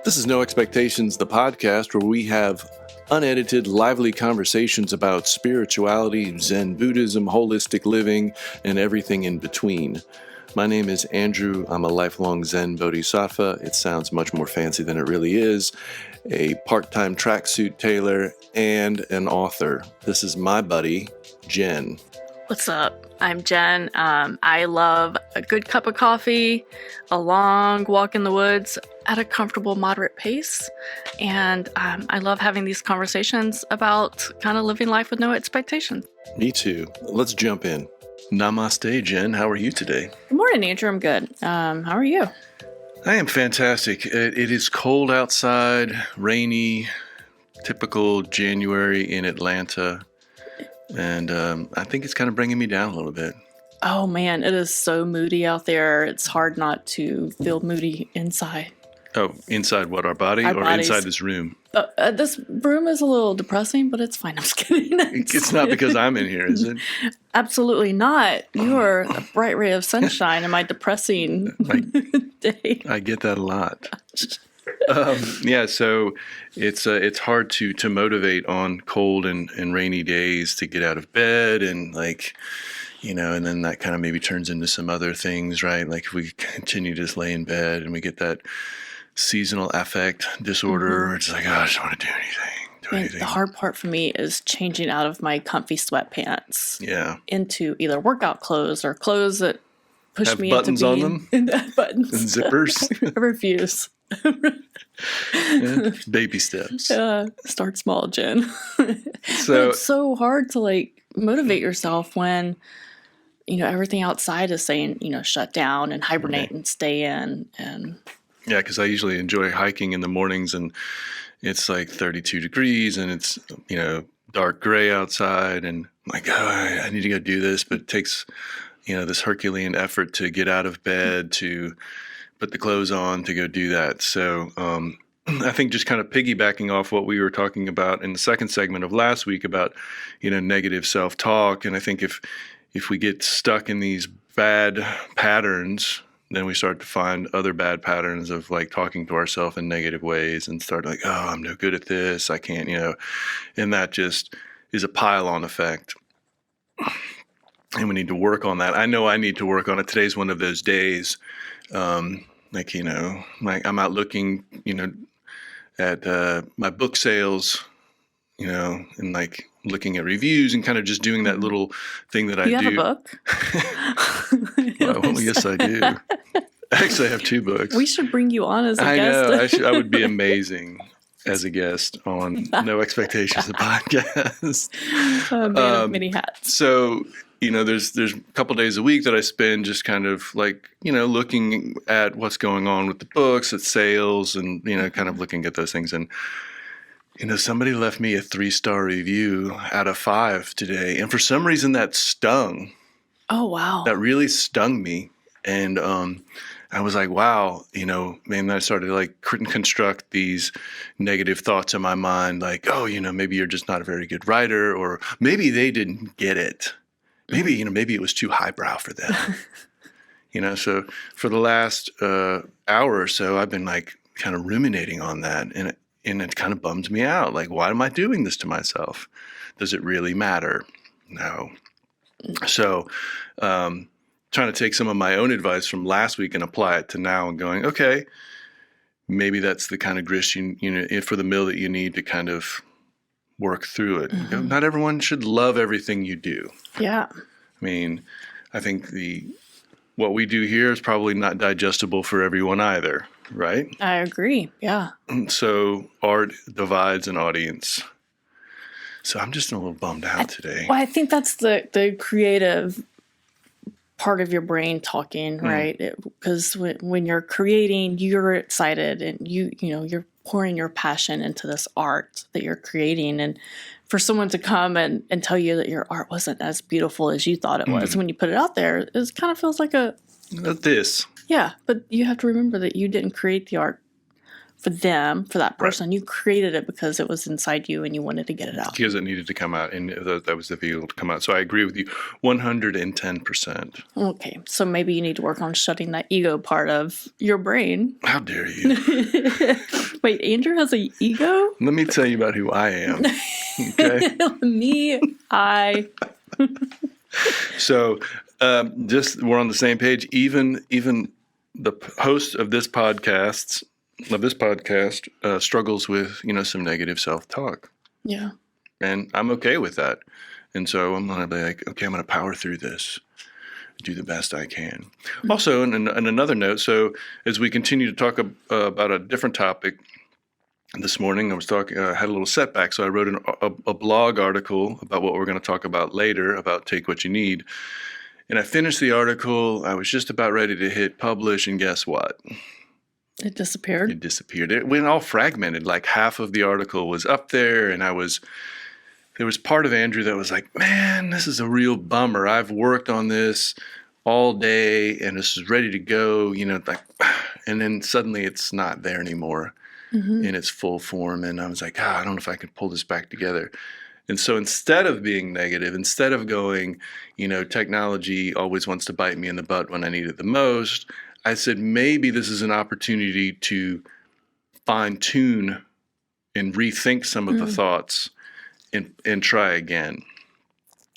This is No Expectations, the podcast where we have unedited, lively conversations about spirituality, Zen Buddhism, holistic living, and everything in between. My name is Andrew. I'm a lifelong Zen Bodhisattva. It sounds much more fancy than it really is. A part-time tracksuit tailor and an author. This is my buddy, Jen. What's up? I'm Jen. I love a good cup of coffee, a long walk in the woods at a comfortable, moderate pace. And I love having these conversations about kind of living life with no expectations. Me too. Let's jump in. Namaste, Jen. How are you today? Good morning, Andrew. I'm good. How are you? I am fantastic. It is cold outside, rainy, typical January in Atlanta. And I think it's kind of bringing me down a little bit. Oh, man. It is so moody out there. It's hard not to feel moody inside. Oh, inside what, our body Our or bodies. inside this room? This room is a little depressing, but it's fine. I'm just kidding. It's not because I'm in here, is it? Absolutely not. You are a bright ray of sunshine in my depressing day. I get that a lot. So it's hard to motivate on cold and rainy days to get out of bed and and then that kind of maybe turns into some other things, right? Like if we continue to just lay in bed and we get that seasonal affect disorder, it's like, oh, I just don't want to do anything. The hard part for me is changing out of my comfy sweatpants into either workout clothes or clothes that push have me buttons into being on them, buttons and zippers. I refuse. Baby steps. Start small, Jen. So but it's so hard to motivate yourself when everything outside is saying shut down and hibernate and stay in. And yeah, because I usually enjoy hiking in the mornings and it's like 32 degrees and it's dark gray outside and I'm like, oh, I need to go do this, but it takes this Herculean effort to get out of bed, to put the clothes on, to go do that. So I think just kind of piggybacking off what we were talking about in the second segment of last week about, negative self-talk. And I think if we get stuck in these bad patterns, then we start to find other bad patterns of talking to ourselves in negative ways and start oh, I'm no good at this. I can't, and that just is a pile-on effect. And we need to work on that. I know I need to work on it. Today's one of those days. I'm out looking, at my book sales, and looking at reviews and kind of just doing that little thing that I do. You have a book? Well, yes, I do. Actually, I have 2 books. We should bring you on as a I guest. know. I would be amazing as a guest on No Expectations, the podcast. Man of many hats. So, there's a couple days a week that I spend just kind of looking at what's going on with the books, at sales, and, kind of looking at those things. And, somebody left me a 3-star review out of 5 today. And for some reason that stung. Oh, wow. That really stung me. And I was like, wow, man, I started to construct these negative thoughts in my mind. Maybe you're just not a very good writer, or maybe they didn't get it. Maybe, maybe it was too highbrow for them. So for the last hour or so, I've been kind of ruminating on that. And it kind of bums me out. Why am I doing this to myself? Does it really matter? No. So, trying to take some of my own advice from last week and apply it to now and going, okay, maybe that's the kind of grist for the mill that you need to kind of work through it. Mm-hmm. Not everyone should love everything you do. Yeah. I mean, I think what we do here is probably not digestible for everyone either, right? I agree. Yeah. So art divides an audience. So I'm just a little bummed out today. Well, I think that's the creative part of your brain talking, right? Because when you're creating, you're excited and you're pouring your passion into this art that you're creating. And for someone to come and tell you that your art wasn't as beautiful as you thought it was, when you put it out there, it kind of feels like this. Yeah, but you have to remember that you didn't create the art for them, for that person. You created it because it was inside you and you wanted to get it out. Because it needed to come out, and that was the vehicle to come out. So I agree with you 110%. Okay, so maybe you need to work on shutting that ego part of your brain. How dare you? Wait, Andrew has an ego? Let me tell you about who I am. Okay. So just we're on the same page. Even the host of this podcast struggles with some negative self-talk. Yeah. And I'm okay with that. And so I'm going to be like, okay, I'm going to power through this, do the best I can. Mm-hmm. Also, in another note, so as we continue to talk about a different topic this morning, I had a little setback. So I wrote a blog article about what we're going to talk about later, about Take What You Need. And I finished the article. I was just about ready to hit publish. And guess what? It disappeared? It disappeared. It went all fragmented. Like half of the article was up there, and there was part of Andrew that was like, man, this is a real bummer. I've worked on this all day, and this is ready to go, and then suddenly it's not there anymore in its full form. And I was like, I don't know if I can pull this back together. And so instead of being negative, instead of going, technology always wants to bite me in the butt when I need it the most, I said, maybe this is an opportunity to fine tune and rethink some of the thoughts and try again.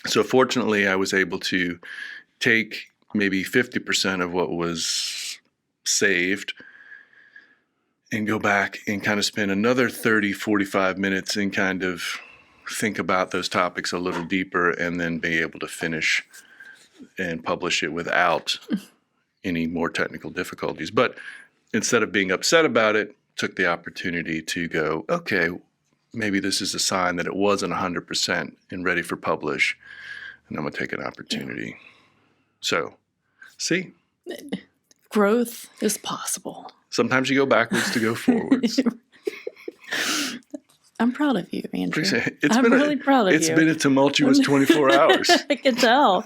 So fortunately, I was able to take maybe 50% of what was saved and go back and kind of spend another 30, 45 minutes and kind of think about those topics a little deeper, and then be able to finish and publish it without any more technical difficulties. But instead of being upset about it, took the opportunity to go, okay, maybe this is a sign that it wasn't 100% and ready for publish, and I'm going to take an opportunity. So, see? Growth is possible. Sometimes you go backwards to go forwards. I'm proud of you, Andrew. I'm really proud of you. It's been a tumultuous 24 hours. I can tell.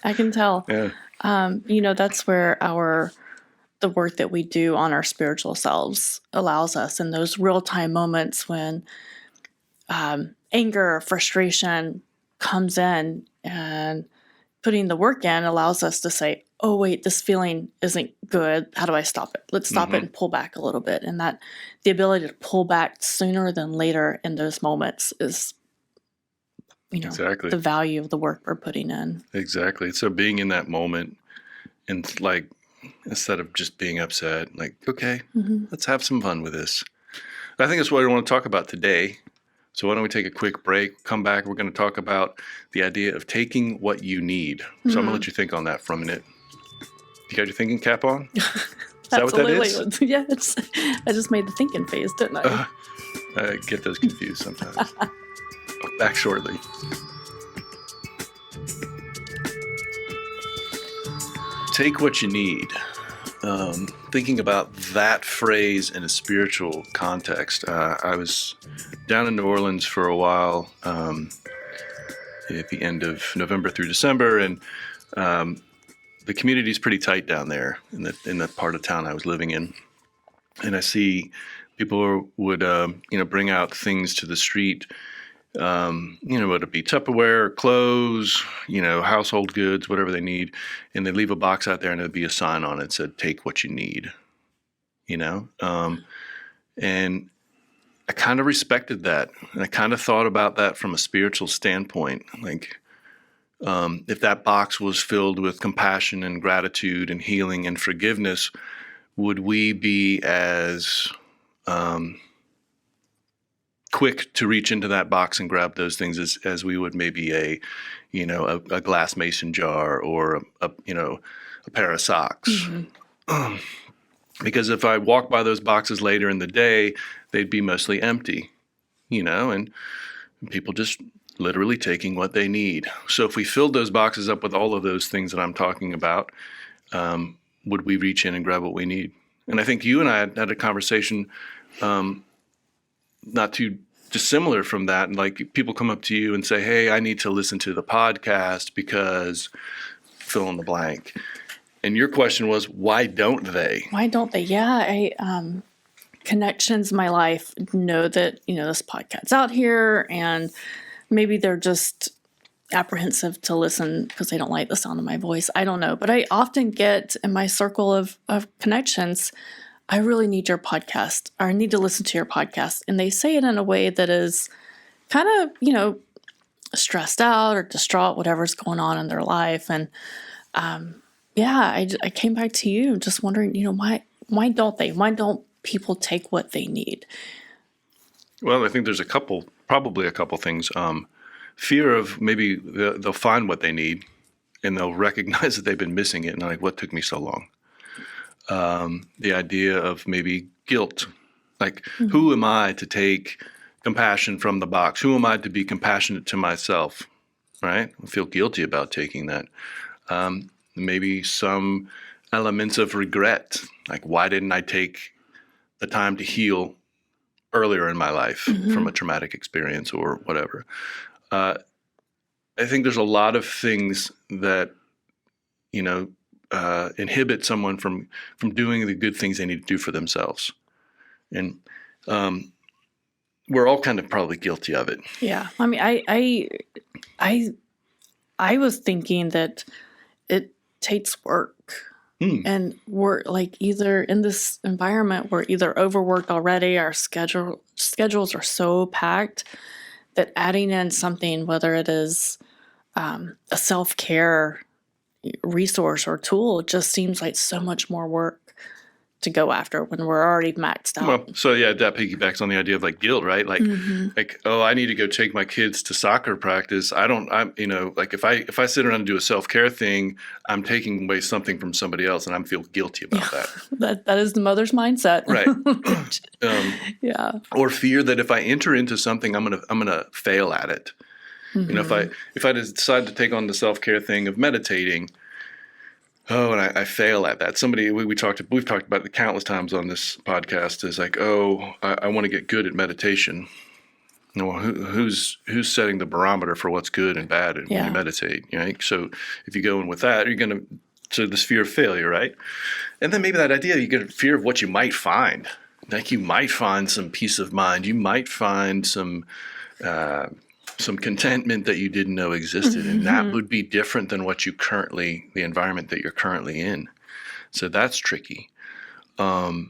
I can tell. Yeah. That's where the work that we do on our spiritual selves allows us in those real-time moments when anger or frustration comes in, and putting the work in allows us to say, oh, wait, this feeling isn't good. How do I stop it? Let's stop it and pull back a little bit. And that the ability to pull back sooner than later in those moments is, exactly the value of the work we're putting in. Exactly. So being in that moment and instead of just being upset, okay, let's have some fun with this. I think that's what I want to talk about today. So why don't we take a quick break, come back, we're going to talk about the idea of taking what you need. So I'm going to let you think on that for a minute. You got your thinking cap on? Is that what that is? Yes. I just made the thinking face, didn't I? I get those confused sometimes. Back shortly. Take what you need. Thinking about that phrase in a spiritual context, I was down in New Orleans for a while at the end of November through December, and the community is pretty tight down there in the part of town I was living in. And I see people would bring out things to the street, whether it be Tupperware, clothes, household goods, whatever they need, and they'd leave a box out there and there'd be a sign on it that said, take what you need, and I kind of respected that. And I kind of thought about that from a spiritual standpoint. If that box was filled with compassion and gratitude and healing and forgiveness, would we be as quick to reach into that box and grab those things as we would maybe a glass mason jar or a pair of socks? Because if I walk by those boxes later in the day, they'd be mostly empty, and people just literally taking what they need. So if we filled those boxes up with all of those things that I'm talking about, would we reach in and grab what we need? And I think you and I had a conversation not too dissimilar from that. And people come up to you and say, hey, I need to listen to the podcast because fill in the blank. And your question was, why don't they? Why don't they? Yeah, connections in my life know that, this podcast's out here, and maybe they're just apprehensive to listen because they don't like the sound of my voice. I don't know. But I often get in my circle of connections, I really need your podcast, or I need to listen to your podcast. And they say it in a way that is kind of, stressed out or distraught, whatever's going on in their life. And I came back to you just wondering, why don't they? Why don't people take what they need? Well, I think there's probably a couple things. Fear of maybe they'll find what they need and they'll recognize that they've been missing it. And they're like, what took me so long? The idea of maybe guilt, like who am I to take compassion from the box? Who am I to be compassionate to myself? Right? I feel guilty about taking that. Maybe some elements of regret, like why didn't I take the time to heal earlier in my life from a traumatic experience or whatever. I think there's a lot of things that, inhibit someone from doing the good things they need to do for themselves. And we're all kind of probably guilty of it. Yeah. I mean, I was thinking that it takes work. And we're like either in this environment, we're either overworked already, our schedules are so packed that adding in something, whether it is a self-care resource or tool, just seems like so much more work to go after when we're already maxed out. Well, so yeah, that piggybacks on the idea of like guilt, right? Like, I need to go take my kids to soccer practice. Like if I sit around and do a self-care thing, I'm taking away something from somebody else, and I feel guilty about that. That is the mother's mindset, right? Yeah. Or fear that if I enter into something, I'm gonna fail at it. If I decide to take on the self-care thing of meditating. Oh, and I fail at that. We've talked about it countless times on this podcast is like, I want to get good at meditation. Who's setting the barometer for what's good and bad when you meditate? Right? So if you go in with that, so this fear of failure, right? And then maybe that idea, you get a fear of what you might find. Like you might find some peace of mind. You might find some contentment that you didn't know existed. And that would be different than the environment that you're currently in. So that's tricky. But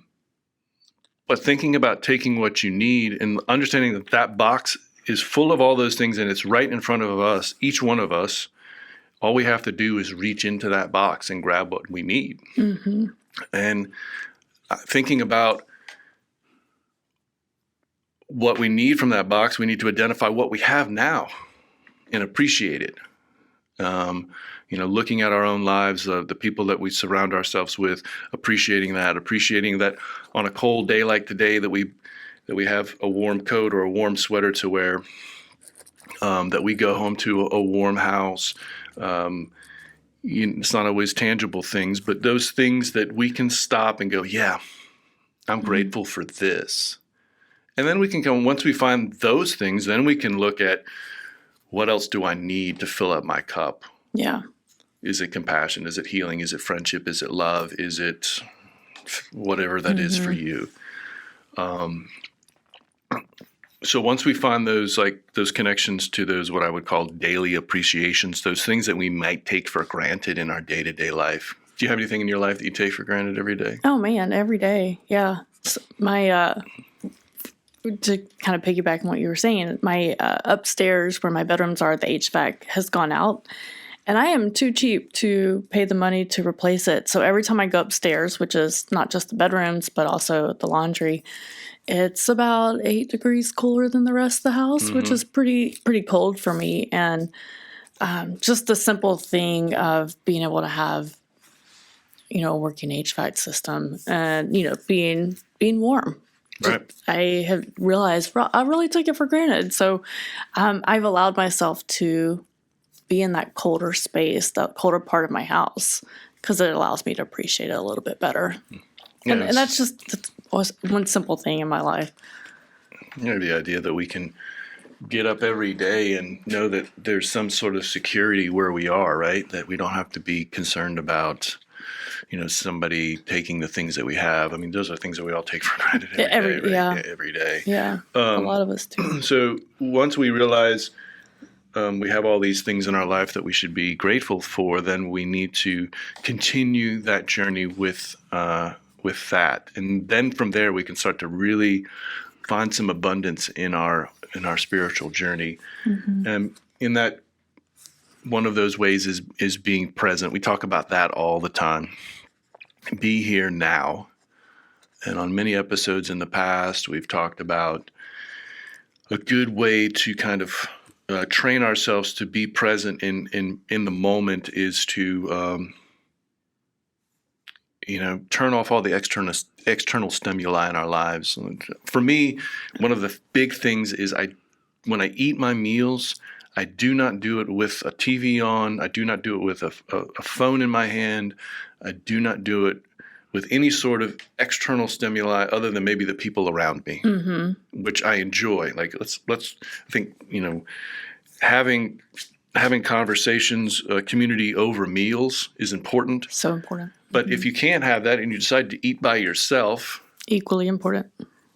thinking about taking what you need and understanding that box is full of all those things and it's right in front of us, each one of us, all we have to do is reach into that box and grab what we need. And thinking about what we need from that box, we need to identify what we have now and appreciate it. Looking at our own lives, the people that we surround ourselves with, appreciating that on a cold day like today that we have a warm coat or a warm sweater to wear, that we go home to a warm house. It's not always tangible things, but those things that we can stop and go, yeah, I'm grateful for this. And then we can come, once we find those things, then we can look at what else do I need to fill up my cup? Yeah. Is it compassion? Is it healing? Is it friendship? Is it love? Is it whatever that is for you? So once we find those connections to those, what I would call daily appreciations, those things that we might take for granted in our day-to-day life. Do you have anything in your life that you take for granted every day? Oh man, every day. Yeah. To kind of piggyback on what you were saying, my upstairs where my bedrooms are, the HVAC has gone out, and I am too cheap to pay the money to replace it. So every time I go upstairs, which is not just the bedrooms, but also the laundry, it's about 8 degrees cooler than the rest of the house, which is pretty cold for me. And just the simple thing of being able to have, a working HVAC system and, being warm. Right. I have realized I really took it for granted. So I've allowed myself to be in that colder space, that colder part of my house, because it allows me to appreciate it a little bit better. And that's just one simple thing in my life. The idea that we can get up every day and know that there's some sort of security where we are, right? That we don't have to be concerned about, somebody taking the things that we have. I mean, those are things that we all take for granted every day, right? Every day. Yeah, a lot of us do. So once we realize we have all these things in our life that we should be grateful for, then we need to continue that journey with that, and then from there we can start to really find some abundance in our spiritual journey. And in that, one of those ways is being present. We talk about that all the time. Be here now. And on many episodes in the past, we've talked about a good way to kind of train ourselves to be present in the moment is to turn off all the external stimuli in our lives. For me, one of the big things is when I eat my meals, I do not do it with a TV on. I do not do it with a phone in my hand. I do not do it with any sort of external stimuli other than maybe the people around me, which I enjoy. Like let's I think having conversations, community over meals is important. So important. But if you can't have that and you decide to eat by yourself, equally important.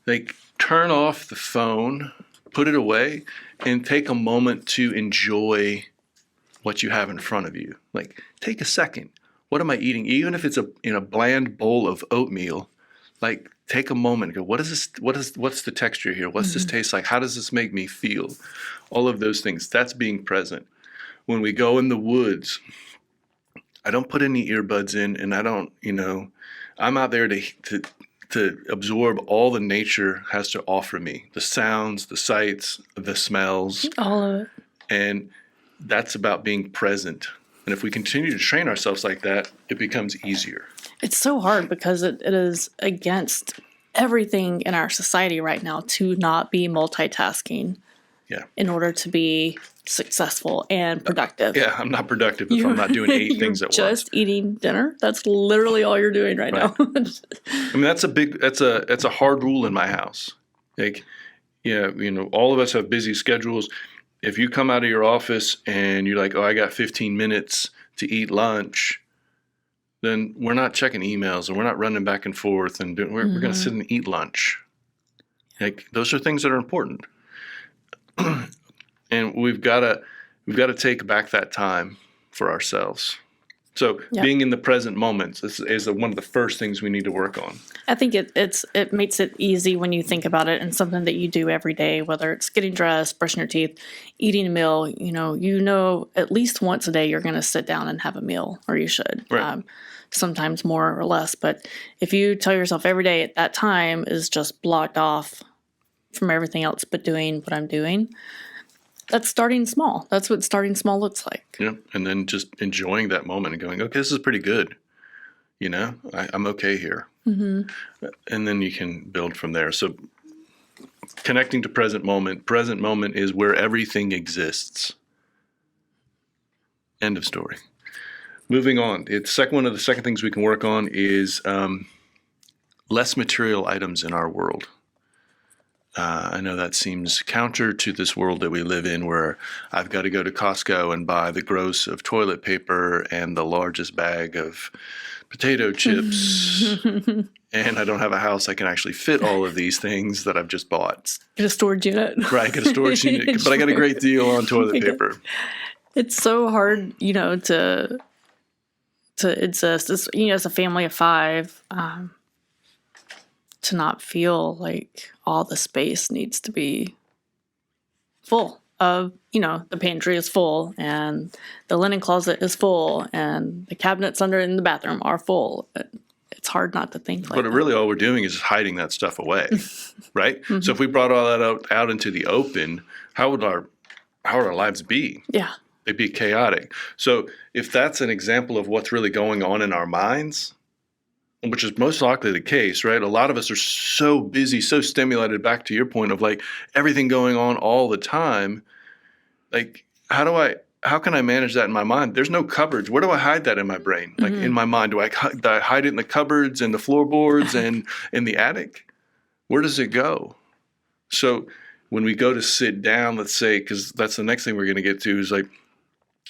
Like turn off the phone, put it away, and take a moment to enjoy what you have in front of you. Like take a second. What am I eating? Even if it's in a bland bowl of oatmeal, like take a moment and go, what is this? What's the texture here? What's this taste like? How does this make me feel? All of those things. That's being present. When we go in the woods, I don't put any earbuds in, and I don't, I'm out there to absorb all the nature has to offer me. The sounds, the sights, the smells. All of it. And that's about being present. And if we continue to train ourselves like that, it becomes easier. It's so hard because it is against everything in our society right now to not be multitasking. Yeah. In order to be successvel and productive. Yeah, I'm not productive if I'm not doing 8 things at once. Just eating dinner. That's literally all you're doing right now. I mean, that's a hard rule in my house. Like, all of us have busy schedules. If you come out of your office and you're like, oh, I got 15 minutes to eat lunch, then we're not checking emails and we're not running back and forth and we're going to sit and eat lunch. Like, those are things that are important. And we've got to take back that time for ourselves. So being in the present moment is one of the first things we need to work on. I think it makes it easy when you think about it and something that you do every day, whether it's getting dressed, brushing your teeth, eating a meal. At least once a day you're going to sit down and have a meal, or you should. Right. Sometimes more or less, but if you tell yourself every day at that time is just blocked off from everything else but doing what I'm doing, that's starting small. That's what starting small looks like. Yeah, and then just enjoying that moment and going, okay, this is pretty good. I'm okay here. And then you can build from there. So connecting to present moment is where everything exists. End of story. Moving on. One of the second things we can work on is less material items in our world. I know that seems counter to this world that we live in, where I've got to go to Costco and buy the gross of toilet paper and the largest bag of potato chips. And I don't have a house I can actually fit all of these things that I've just bought. Get a storage unit. Right, get a storage unit. But I got a great deal on toilet paper. It's so hard, to exist. As a family of 5, to not feel like all the space needs to be full of, the pantry is full and the linen closet is full and the cabinets under in the bathroom are full. It's hard not to think like that. But really all we're doing is hiding that stuff away, right? So if we brought all that out into the open, how would our lives be? Yeah. They'd be chaotic. So if that's an example of what's really going on in our minds, which is most likely the case, right? A lot of us are so busy, so stimulated, back to your point of like everything going on all the time. Like, how can I manage that in my mind? There's no cupboards. Where do I hide that in my brain? Like in my mind, do I hide it in the cupboards and the floorboards and in the attic? Where does it go? So when we go to sit down, let's say, because that's the next thing we're going to get to is like,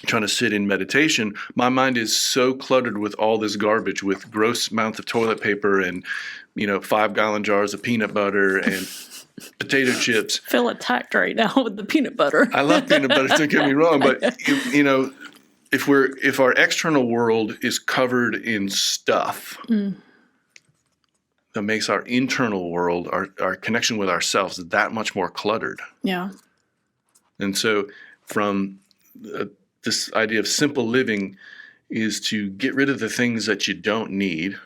trying to sit in meditation, my mind is so cluttered with all this garbage, with gross amounts of toilet paper and, 5-gallon jars of peanut butter and potato chips. Feel attacked right now with the peanut butter. I love peanut butter, don't get me wrong, but if our external world is covered in stuff that makes our internal world, our connection with ourselves, that much more cluttered. Yeah. And so from this idea of simple living is to get rid of the things that you don't need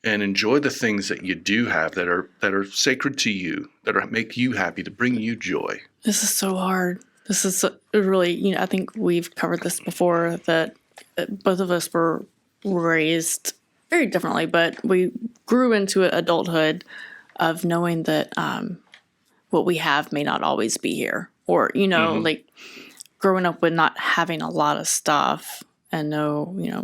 and enjoy the things that you do have that are sacred to you, that make you happy, to bring you joy. This is so hard. This is really, I think we've covered this before, that both of us were raised very differently, but we grew into adulthood of knowing that what we have may not always be here. Or, like growing up with not having a lot of stuff and I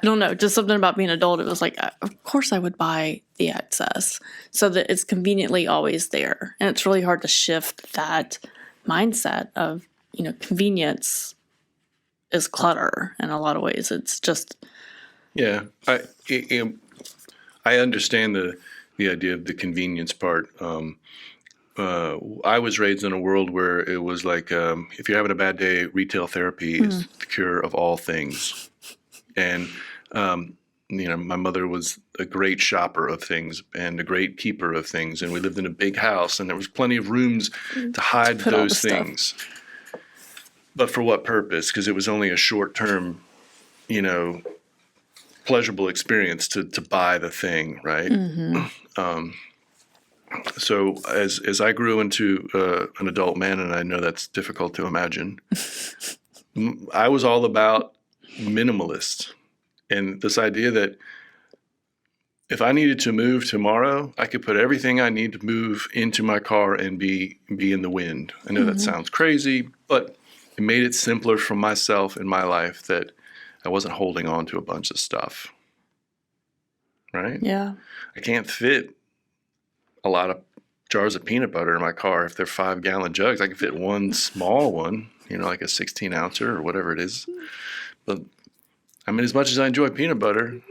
don't know, just something about being an adult. It was like, of course I would buy the excess so that it's conveniently always there. And it's really hard to shift that mindset of, convenience is clutter in a lot of ways. It's just. Yeah. I understand the idea of the convenience part. I was raised in a world where it was like, if you're having a bad day, retail therapy is the cure of all things. And, my mother was a great shopper of things and a great keeper of things. And we lived in a big house and there was plenty of rooms to hide those things. But for what purpose? Because it was only a short-term, pleasurable experience to buy the thing, right? Mm-hmm. So as I grew into an adult man, and I know that's difficult to imagine, I was all about minimalist, and this idea that if I needed to move tomorrow, I could put everything I need to move into my car and be in the wind. I know that sounds crazy, but it made it simpler for myself in my life that I wasn't holding on to a bunch of stuff. Right? Yeah. I can't fit a lot of jars of peanut butter in my car if they're 5-gallon jugs. I can fit one small one, like a 16-ouncer or whatever it is. But as much as I enjoy peanut butter,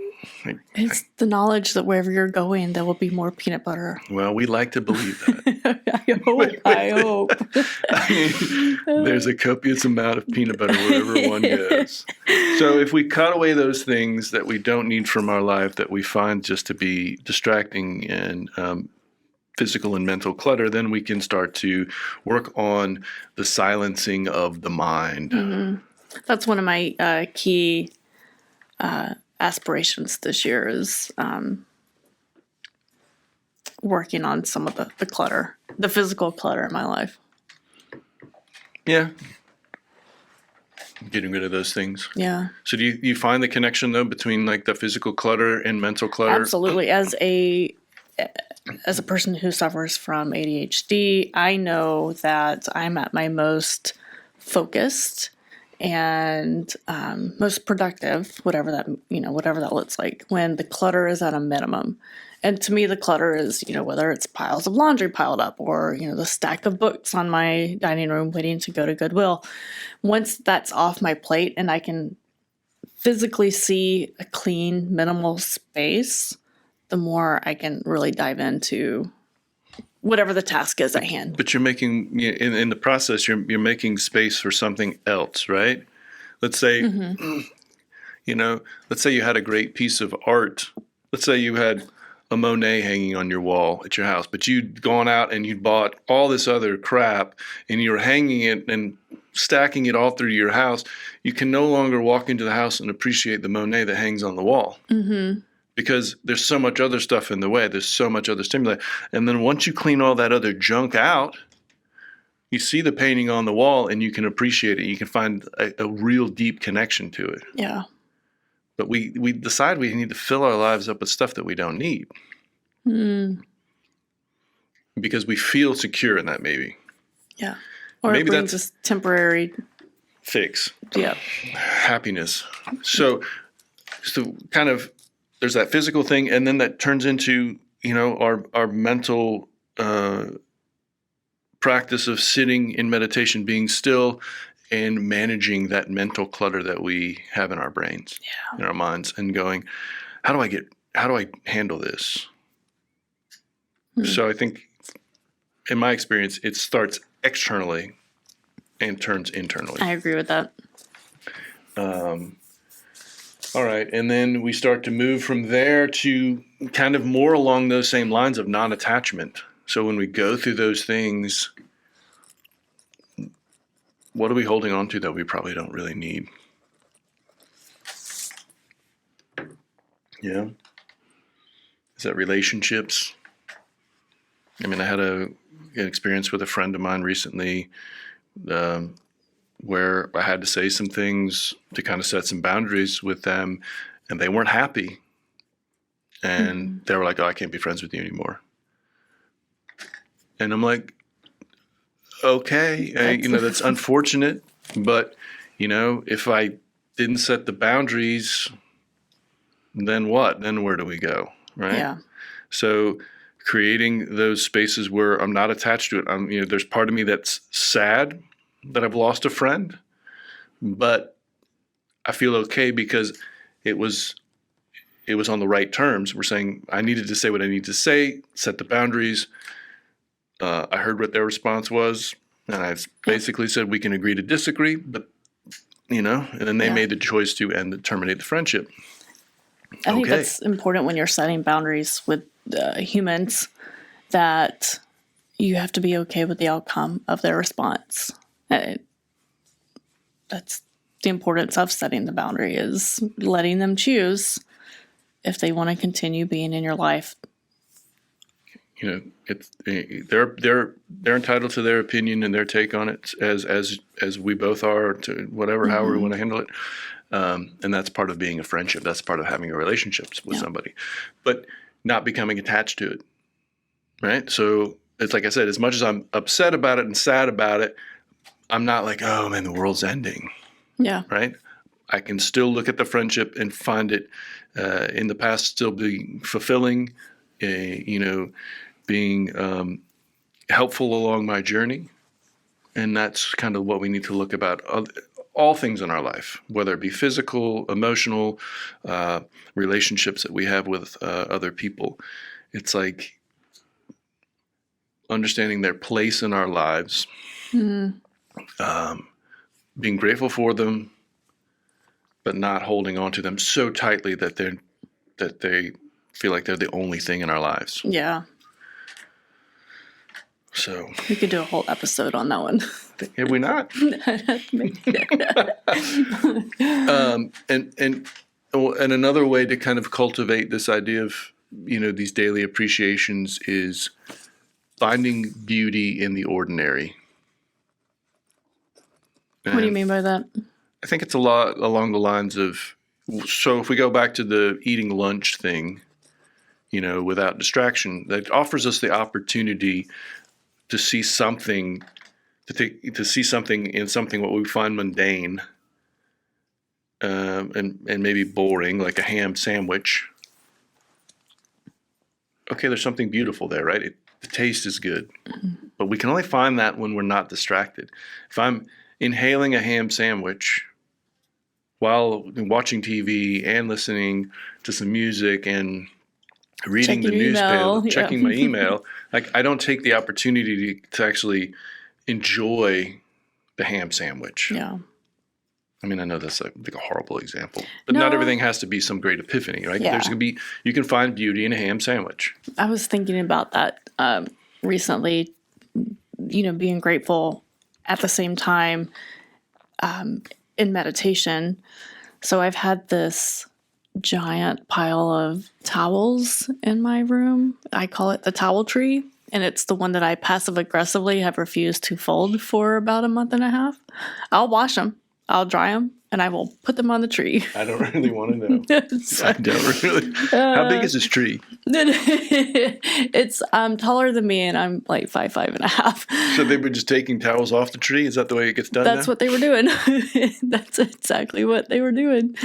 it's the knowledge that wherever you're going, there will be more peanut butter. Well, we like to believe that. I hope. There's a copious amount of peanut butter wherever one goes. So if we cut away those things that we don't need from our life, that we find just to be distracting and physical and mental clutter, then we can start to work on the silencing of the mind. Mm-hmm. That's one of my key aspirations this year is working on some of the clutter, the physical clutter in my life. Yeah. Getting rid of those things. Yeah. So do you find the connection, though, between like the physical clutter and mental clutter? Absolutely. As a person who suffers from ADHD, I know that I'm at my most focused and most productive, whatever that looks like, when the clutter is at a minimum. And to me, the clutter is, whether it's piles of laundry piled up or, the stack of books on my dining room waiting to go to Goodwill. Once that's off my plate and I can physically see a clean, minimal space, the more I can really dive into whatever the task is at hand. But you're making, in the process, you're making space for something else, right? Let's say, let's say you had a great piece of art. Let's say you had a Monet hanging on your wall at your house, but you'd gone out and you'd bought all this other crap and you were hanging it and stacking it all through your house. You can no longer walk into the house and appreciate the Monet that hangs on the wall. Mm-hmm. Because there's so much other stuff in the way. There's so much other stimuli. And then once you clean all that other junk out, you see the painting on the wall and you can appreciate it. You can find a real deep connection to it. Yeah. But we decide we need to fill our lives up with stuff that we don't need. Because we feel secure in that, maybe. Yeah. Or maybe it brings us temporary fix. Yeah. Happiness. So kind of there's that physical thing, and then that turns into, our mental practice of sitting in meditation, being still, and managing that mental clutter that we have in our brains, in our minds, and going, how do I handle this? So I think, in my experience, it starts externally and turns internally. I agree with that. All right. And then we start to move from there to kind of more along those same lines of non-attachment. So when we go through those things, what are we holding on to that we probably don't really need? Yeah. Is that relationships? I mean, I had an experience with a friend of mine recently, where I had to say some things to kind of set some boundaries with them, and they weren't happy. And they were like, "Oh, I can't be friends with you anymore." And I'm like, okay, that's unfortunate, but, if I didn't set the boundaries, then what? Then where do we go, right? Yeah. So creating those spaces where I'm not attached to it. There's part of me that's sad that I've lost a friend, but I feel okay because it was on the right terms. We're saying I needed to say what I need to say, set the boundaries. I heard what their response was, and I basically said we can agree to disagree, but and then they made the choice to terminate the friendship. I think that's important when you're setting boundaries with humans, that you have to be okay with the outcome of their response. That's the importance of setting the boundary, is letting them choose if they want to continue being in your life. They're entitled to their opinion and their take on it, as we both are, to whatever, however we want to handle it. And that's part of being a friendship. That's part of having a relationship with somebody, but not becoming attached to it. Right. So it's like I said, as much as I'm upset about it and sad about it, I'm not like, oh man, the world's ending. Yeah. Right. I can still look at the friendship and find it in the past still be fulfilling, being helpful along my journey. And that's kind of what we need to look about all things in our life, whether it be physical, emotional, relationships that we have with other people. It's like understanding their place in our lives, being grateful for them, but not holding on to them so tightly that they feel like they're the only thing in our lives. Yeah. So we could do a whole episode on that one. Have we not? And another way to kind of cultivate this idea of, these daily appreciations is finding beauty in the ordinary. And what do you mean by that? I think it's a lot along the lines of, so if we go back to the eating lunch thing, without distraction, that offers us the opportunity to see something, to see something in something what we find mundane, and maybe boring, like a ham sandwich. Okay, there's something beautiful there, right? The taste is good, but we can only find that when we're not distracted. If I'm inhaling a ham sandwich while watching TV and listening to some music and reading the newspaper, checking my email, like I don't take the opportunity to actually enjoy the ham sandwich. Yeah. I mean, I know that's like a horrible example, but not everything has to be some great epiphany, right? Yeah. You can find beauty in a ham sandwich. I was thinking about that recently, being grateful at the same time in meditation. So I've had this giant pile of towels in my room. I call it the towel tree, and it's the one that I passive aggressively have refused to fold for about a month and a half. I'll wash them, I'll dry them, and I will put them on the tree. I don't really want to know. I don't really. How big is this tree? It's taller than me, and I'm like 5'5.5". So they were just taking towels off the tree? Is that the way it gets done? That's now? what they were doing. That's exactly what they were doing.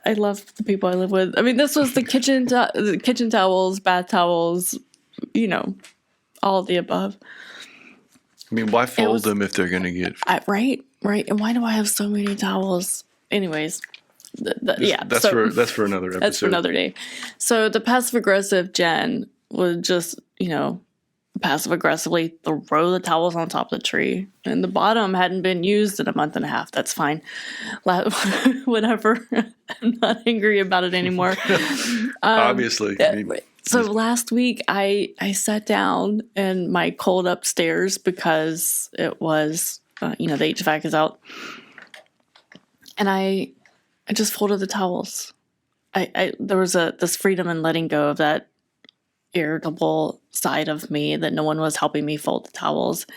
I love the people I live with. I mean, this was the kitchen towels, bath towels, all of the above. I mean, why fold was- them if they're going to get... Right. And why do I have so many towels? Anyways, That's for another episode. that's for another day. So the passive aggressive Jen would just, passive aggressively throw the towels on top of the tree, and the bottom hadn't been used in a month and a half. That's fine. Whatever. I'm not angry about it anymore. Obviously. So last week I sat down in my cold upstairs because it was, the HVAC is out. And I just folded the towels. There was this freedom in letting go of that irritable side of me that no one was helping me fold the towels.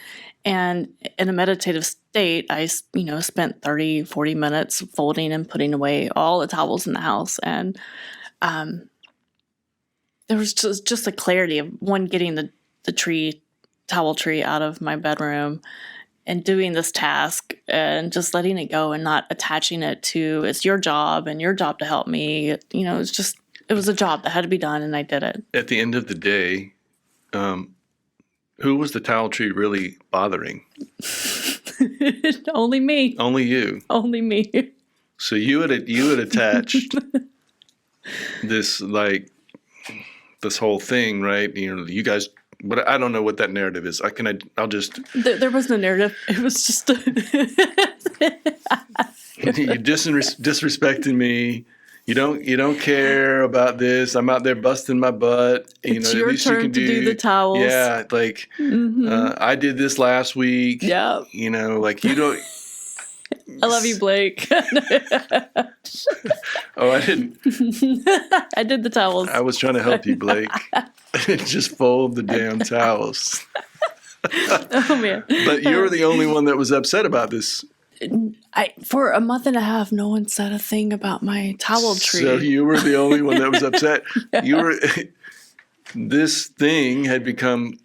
And in a meditative state, I, spent 30, 40 minutes folding and putting away all the towels in the house. And there was just a clarity of getting the towel tree out of my bedroom and doing this task and just letting it go and not attaching it to it's your job and your job to help me. It was a job that had to be done, and I did it. At the end of the day, who was the towel tree really bothering? Only me. Only you. Only me. So you had attached this whole thing, right? You guys. But I don't know what that narrative is. I'll just... There was no narrative. It was just... You're disrespecting me. You don't care about this. I'm out there busting my butt. It's your turn to do the towels. Yeah, I did this last week. Yeah. You don't... I love you, Blake. Oh, I didn't. I did the towels. I was trying to help you, Blake. Just fold the damn towels. Oh, man. But you're the only one that was upset about this. For a month and a half, no one said a thing about my towel tree. So you were the only one that was upset. This thing had become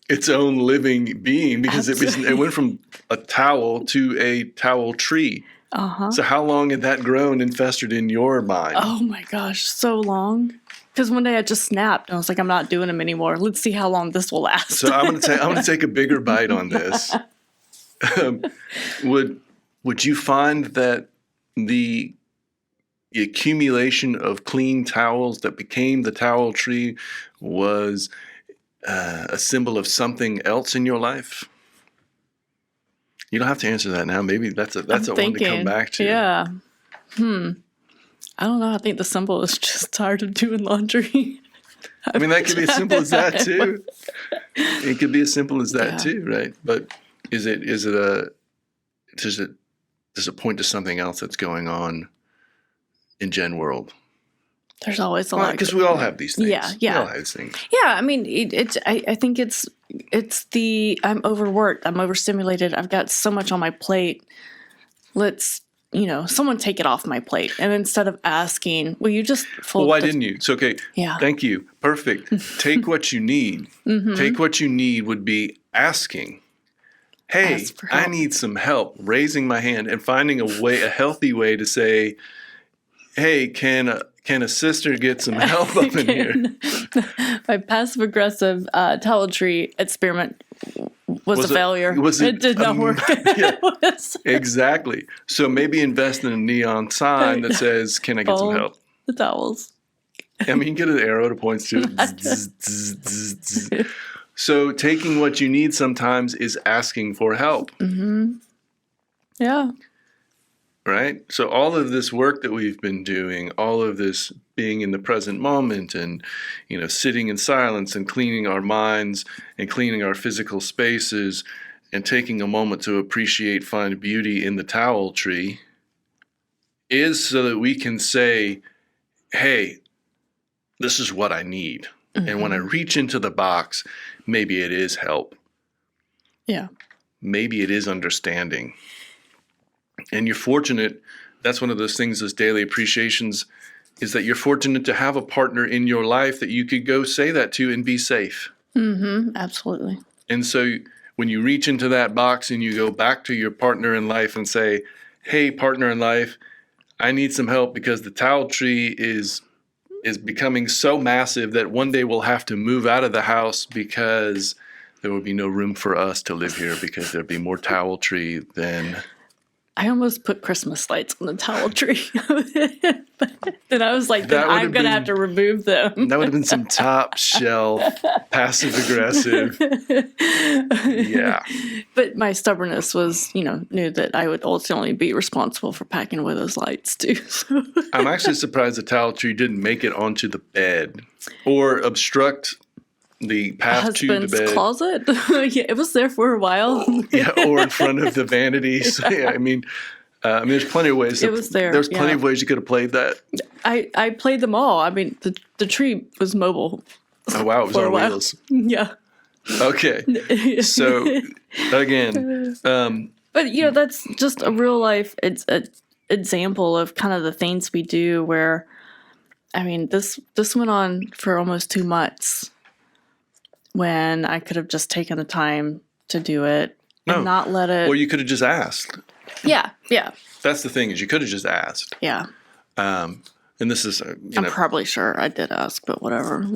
its own living being because it went from a towel to a towel tree. Uh-huh. So how long had that grown and festered in your mind? Oh my gosh, so long. Because one day I just snapped and I was like, I'm not doing them anymore. Let's see how long this will last. So I'm gonna take a bigger bite on this. Would you find that the accumulation of clean towels that became the towel tree was a symbol of something else in your life? You don't have to answer that now. Maybe that's a one to come back to. Yeah. I don't know. I think the symbol is just tired of doing laundry. I mean, that could be as simple as that too. It could be as simple as that too, right? But does it point to something else that's going on in Jen world? There's always a lot. Because we all have these things. Yeah. We all have these things. Yeah, I mean, I think it's I'm overworked. I'm overstimulated. I've got so much on my plate. Let's, someone take it off my plate. And instead of asking, will you just fold? Well, why didn't you? It's okay. Yeah. Thank you. Perfect. Take what you need. Mm-hmm. Take what you need would be asking. Hey, I need some help. Raising my hand and finding a healthy way to say, hey, can a sister get some help up in here? My passive aggressive towel tree experiment was a failure. It did not work. Yeah, exactly. So maybe invest in a neon sign that says, can I get some help? The towels. I mean, you get an arrow that points to it. So taking what you need sometimes is asking for help. Mm-hmm. Yeah. Right? So all of this work that we've been doing, all of this being in the present moment and, sitting in silence and cleaning our minds and cleaning our physical spaces and taking a moment to appreciate, find beauty in the towel tree is so that we can say, hey, this is what I need. Mm-hmm. And when I reach into the box, maybe it is help. Yeah. Maybe it is understanding. And you're fortunate, that's one of those things as daily appreciations, is that you're fortunate to have a partner in your life that you could go say that to and be safe. Mm-hmm. Absolutely. And so when you reach into that box and you go back to your partner in life and say, hey, partner in life, I need some help because the towel tree is becoming so massive that one day we'll have to move out of the house because there would be no room for us to live here because there'd be more towel tree than. I almost put Christmas lights on the towel tree. Then I was like, then That would I'm have going to been- have to remove them. That would have been some top shelf, passive aggressive. Yeah. But my stubbornness was, knew that I would ultimately be responsible for packing away those lights too. So I'm actually surprised the towel tree didn't make it onto the bed or obstruct the path to the husband's bed. closet. Yeah, it was there for a while. Yeah, or in front of the vanities. Yeah, I mean, there's plenty of ways. It was there, There's plenty yeah. of ways you could have played that. I played them all. I mean, the tree was mobile. Oh wow, it was For a on while. wheels. Yeah. Okay, so again, But that's just a real life. It's an example of kind of the things we do. Where, I mean, this went on for almost 2 months, when I could have just taken the time to do it and No. not let it. or you could have just asked. Yeah, That's the thing, is you could have just asked. yeah. And this is, I'm probably sure I did ask, but whatever.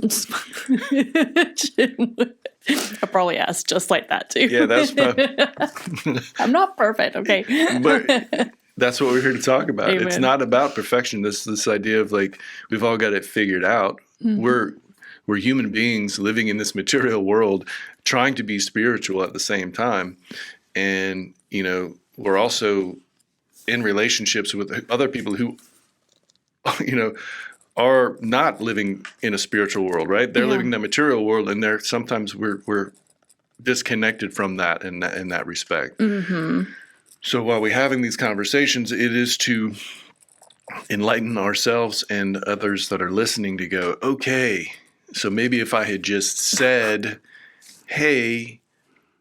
I probably asked just like that too. yeah, that's. I'm not perfect, okay? But that's what we're here to talk about. It's Amen. not about perfection. This idea of like we've all got it figured out. Mm-hmm. We're human beings living in this material world, trying to be spiritual at the same time, and we're also in relationships with other people who, are not living in a spiritual world. Right? They're Yeah. living in the material world, and they're sometimes we're disconnected from that in that respect. Mm-hmm. So while we're having these conversations, it is to enlighten ourselves and others that are listening to go, okay, so maybe if I had just said, hey,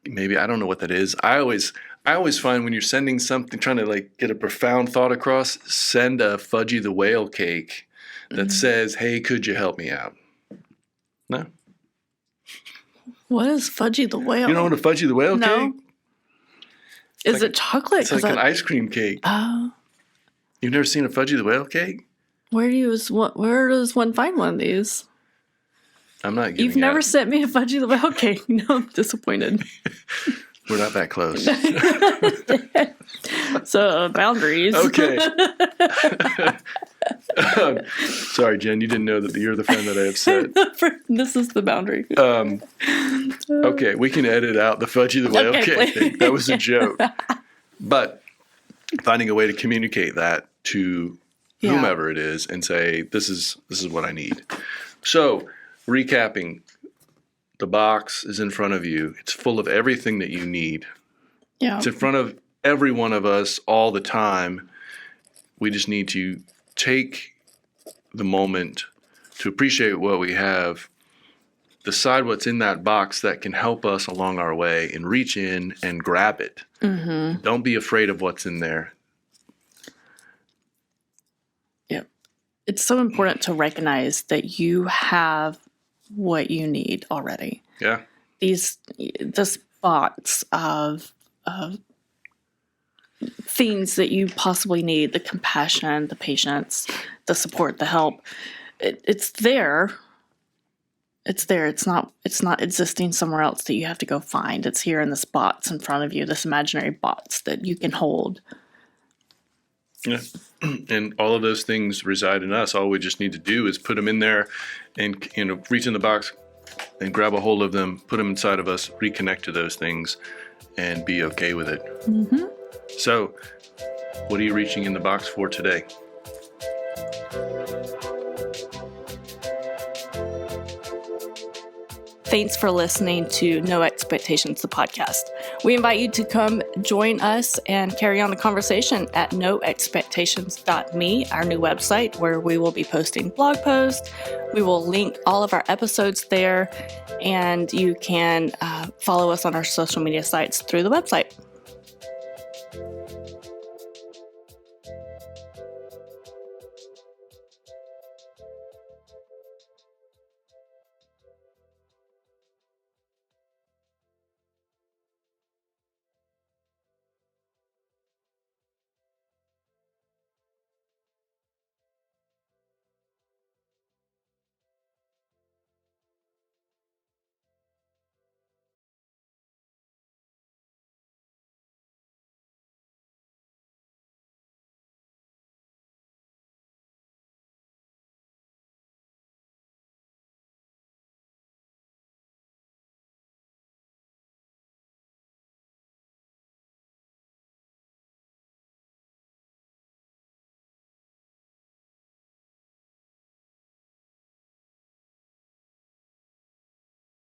maybe I don't know what that is. I always find when you're sending something, trying to like get a profound thought across, send a Fudgy the Whale cake that says, hey, could you help me out? No? What is Fudgy the Whale? You know what a Fudgy the Whale No. cake? Is it chocolate? It's like 'Cause an ice cream cake. Oh, You've never seen a Fudgy the Whale cake? where does one find one of these? I'm not giving You've never out. sent me a Fudgy the Whale cake. No, I'm disappointed. We're not that close. So boundaries. Okay. Sorry, Jen, you didn't know that you're the friend that I have said. This is the boundary. Okay, we can edit out the Fudgy the Whale Okay, cake thing. please. That was a joke. But finding a way to communicate that to Yeah. whomever it is and say, this is what I need. So, recapping, the box is in front of you. It's full of everything that you need. Yeah. It's in front of every one of us all the time. We just need to take the moment to appreciate what we have, decide what's in that box that can help us along our way, and reach in and grab it. Mm-hmm. Don't be afraid of what's in there. Yep. It's so important to recognize that you have what you need already. Yeah. This box of things that you possibly need, the compassion, the patience, the support, the help. It's there. It's there. It's not existing somewhere else that you have to go find. It's here in this box in front of you, this imaginary box that you can hold. Yeah. And all of those things reside in us. All we just need to do is put them in there and reach in the box and grab a hold of them, put them inside of us, reconnect to those things, and be okay with it. Mm-hmm. So, what are you reaching in the box for today? Thanks for listening to No Expectations, the podcast. We invite you to come join us and carry on the conversation at noexpectations.me, our new website, where we will be posting blog posts. We will link all of our episodes there, and you can follow us on our social media sites through the website.